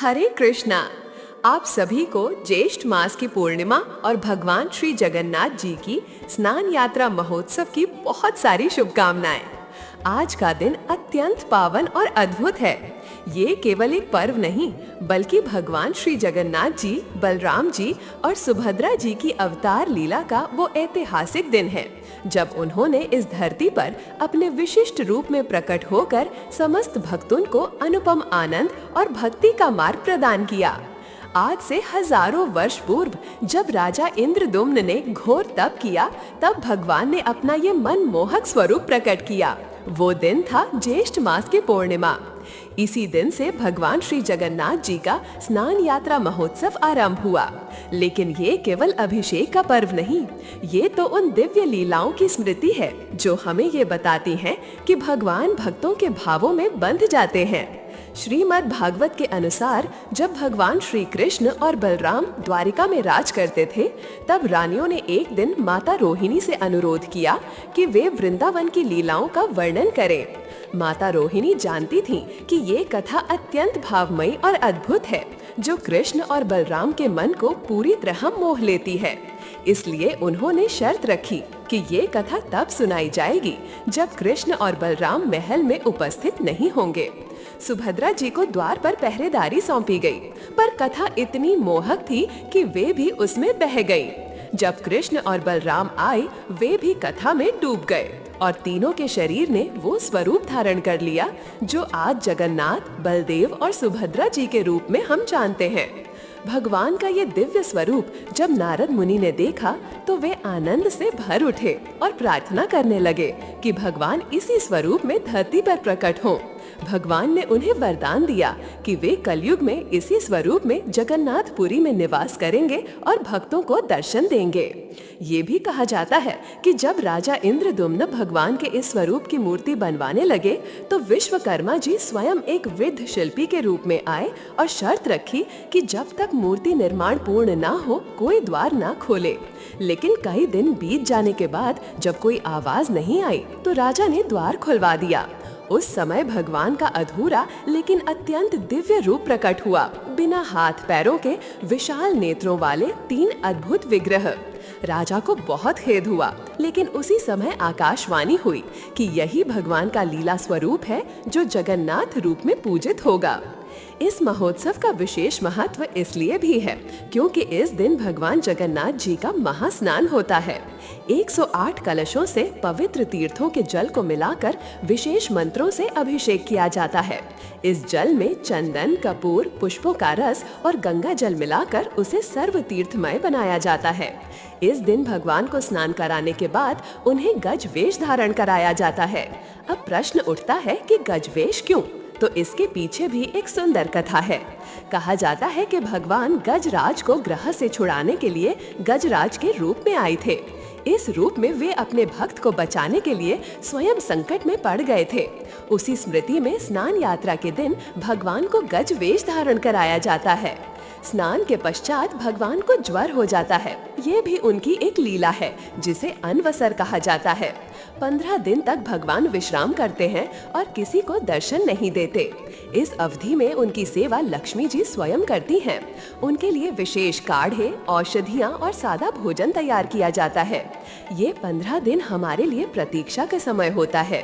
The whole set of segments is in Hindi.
हरे कृष्णा। आप सभी को ज्येष्ठ मास की पूर्णिमा और भगवान श्री जगन्नाथ जी की स्नान यात्रा महोत्सव की बहुत सारी शुभकामनाएं। आज का दिन अत्यंत पावन और अद्भुत है। ये केवल एक पर्व नहीं, बल्कि भगवान श्री जगन्नाथ जी, बलराम जी और सुभद्रा जी की अवतार लीला का वो ऐतिहासिक दिन है, जब उन्होंने इस धरती पर अपने विशिष्ट रूप में प्रकट होकर समस्त भक्तों को अनुपम आनंद और भक्ति का मार्ग प्रदान किया। आज से हजारों वर्ष पूर्व जब राजा इंद्रदुम्न ने घोर तप किया, तब भगवान ने अपना ये मनमोहक स्वरूप प्रकट किया। वो दिन था ज्येष्ठ मास की पूर्णिमा। इसी दिन से भगवान श्री जगन्नाथ जी का स्नान यात्रा महोत्सव आरंभ हुआ। लेकिन ये केवल अभिषेक का पर्व नहीं, ये तो उन दिव्य लीलाओं की स्मृति है जो हमें ये बताती हैं कि भगवान भक्तों के भावों में बंध जाते हैं। श्रीमद् भागवत के अनुसार जब भगवान श्री कृष्ण और बलराम द्वारिका में राज करते थे, तब रानियों ने एक दिन माता रोहिणी से अनुरोध किया कि वे वृंदावन की लीलाओं का वर्णन करें। माता रोहिणी जानती थीं कि ये कथा अत्यंत भावमयी और अद्भुत है, जो कृष्ण और बलराम के मन को पूरी तरह मोह लेती है। इसलिए उन्होंने शर्त रखी कि ये कथा तब सुनाई जाएगी जब कृष्ण और बलराम महल में उपस्थित नहीं होंगे। सुभद्रा जी को द्वार पर पहरेदारी सौंपी गई, पर कथा इतनी मोहक थी कि वे भी उसमें बह गईं। जब कृष्ण और बलराम आए, वे भी कथा में डूब गए और तीनों के शरीर ने वो स्वरूप धारण कर लिया जो आज जगन्नाथ, बलदेव और सुभद्रा जी के रूप में हम जानते हैं। भगवान का ये दिव्य स्वरूप जब नारद मुनि ने देखा, तो वे आनंद से भर उठे और प्रार्थना करने लगे कि भगवान इसी स्वरूप में धरती पर प्रकट हों। भगवान ने उन्हें वरदान दिया कि वे कलयुग में इसी स्वरूप में जगन्नाथपुरी में निवास करेंगे और भक्तों को दर्शन देंगे। ये भी कहा जाता है कि जब राजा इंद्रदुम्न भगवान के इस स्वरूप की मूर्ति बनवाने लगे, तो विश्वकर्मा जी स्वयं एक वृद्ध शिल्पी के रूप में आए और शर्त रखी कि जब तक मूर्ति निर्माण पूर्ण ना हो, कोई द्वार ना खोले। लेकिन कई दिन बीत जाने के बाद जब कोई आवाज नहीं आई, तो राजा ने द्वार खुलवा दिया। उस समय भगवान का अधूरा लेकिन अत्यंत दिव्य रूप प्रकट हुआ, बिना हाथ पैरों के विशाल नेत्रों वाले 3 अद्भुत विग्रह। राजा को बहुत खेद हुआ, लेकिन उसी समय आकाशवाणी हुई कि यही भगवान का लीला स्वरूप है जो जगन्नाथ रूप में पूजित होगा। इस महोत्सव का विशेष महत्व इसलिए भी है क्योंकि इस दिन भगवान जगन्नाथ जी का महास्नान होता है। 108 कलशों से पवित्र तीर्थों के जल को मिलाकर विशेष मंत्रों से अभिषेक किया जाता है। इस जल में चंदन, कपूर, पुष्पों का रस और गंगा जल मिलाकर उसे सर्व तीर्थमय बनाया जाता है। इस दिन भगवान को स्नान कराने के बाद उन्हें गज वेश धारण कराया जाता है। अब प्रश्न उठता है कि गज वेश क्यों? तो इसके पीछे भी एक सुंदर कथा है। कहा जाता है कि भगवान गजराज को ग्रह से छुड़ाने के लिए गजराज के रूप में आए थे। इस रूप में वे अपने भक्त को बचाने के लिए स्वयं संकट में पड़ गए थे। उसी स्मृति में स्नान यात्रा के दिन भगवान को गज वेश धारण कराया जाता है। स्नान के पश्चात भगवान को ज्वर हो जाता है। ये भी उनकी एक लीला है जिसे अनवसर कहा जाता है। 15 दिन तक भगवान विश्राम करते हैं और किसी को दर्शन नहीं देते। इस अवधि में उनकी सेवा लक्ष्मी जी स्वयं करती हैं। उनके लिए विशेष काढ़े, औषधियाँ और सादा भोजन तैयार किया जाता है। ये 15 दिन हमारे लिए प्रतीक्षा का समय होता है।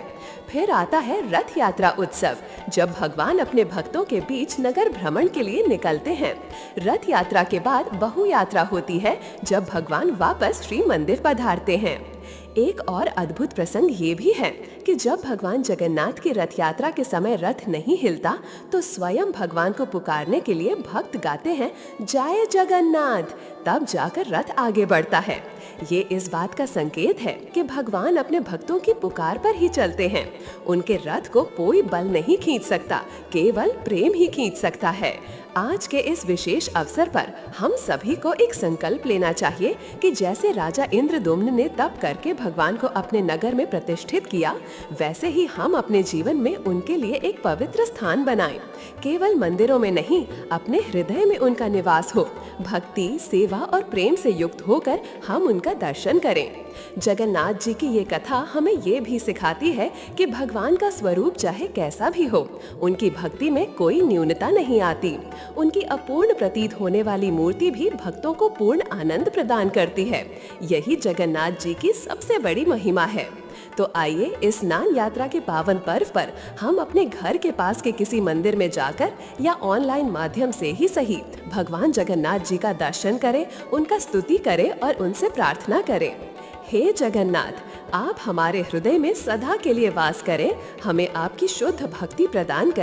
फिर आता है रथ यात्रा उत्सव, जब भगवान अपने भक्तों के बीच नगर भ्रमण के लिए निकलते हैं। रथ यात्रा के बाद बहु यात्रा होती है, जब भगवान वापस श्री मंदिर पधारते हैं। एक और अद्भुत प्रसंग ये भी है कि जब भगवान जगन्नाथ की रथ यात्रा के समय रथ नहीं हिलता, तो स्वयं भगवान को पुकारने के लिए भक्त गाते हैं, जय जगन्नाथ। तब जाकर रथ आगे बढ़ता है। ये इस बात का संकेत है कि भगवान अपने भक्तों की पुकार पर ही चलते हैं। उनके रथ को कोई बल नहीं खींच सकता, केवल प्रेम ही खींच सकता है। आज के इस विशेष अवसर पर हम सभी को एक संकल्प लेना चाहिए कि जैसे राजा इंद्रदुम्न ने तप करके भगवान को अपने नगर में प्रतिष्ठित किया, वैसे ही हम अपने जीवन में उनके लिए एक पवित्र स्थान बनाएं। केवल मंदिरों में नहीं, अपने हृदय में उनका निवास हो। भक्ति, सेवा और प्रेम से युक्त होकर हम उनका दर्शन करें। जगन्नाथ जी की ये कथा हमें ये भी सिखाती है कि भगवान का स्वरूप चाहे कैसा भी हो, उनकी भक्ति में कोई न्यूनता नहीं आती। उनकी अपूर्ण प्रतीत होने वाली मूर्ति भी भक्तों को पूर्ण आनंद प्रदान करती है। यही जगन्नाथ जी की सबसे बड़ी महिमा है। तो आइए इस स्नान यात्रा के पावन पर्व पर हम अपने घर के पास के किसी मंदिर में जाकर या ऑनलाइन माध्यम से ही सही भगवान जगन्नाथ जी का दर्शन करें, उनका स्तुति करें और उनसे प्रार्थना करें। हे जगन्नाथ, आप हमारे हृदय में सदा के लिए वास करें, हमें आपकी शुद्ध भक्ति प्रदान करें।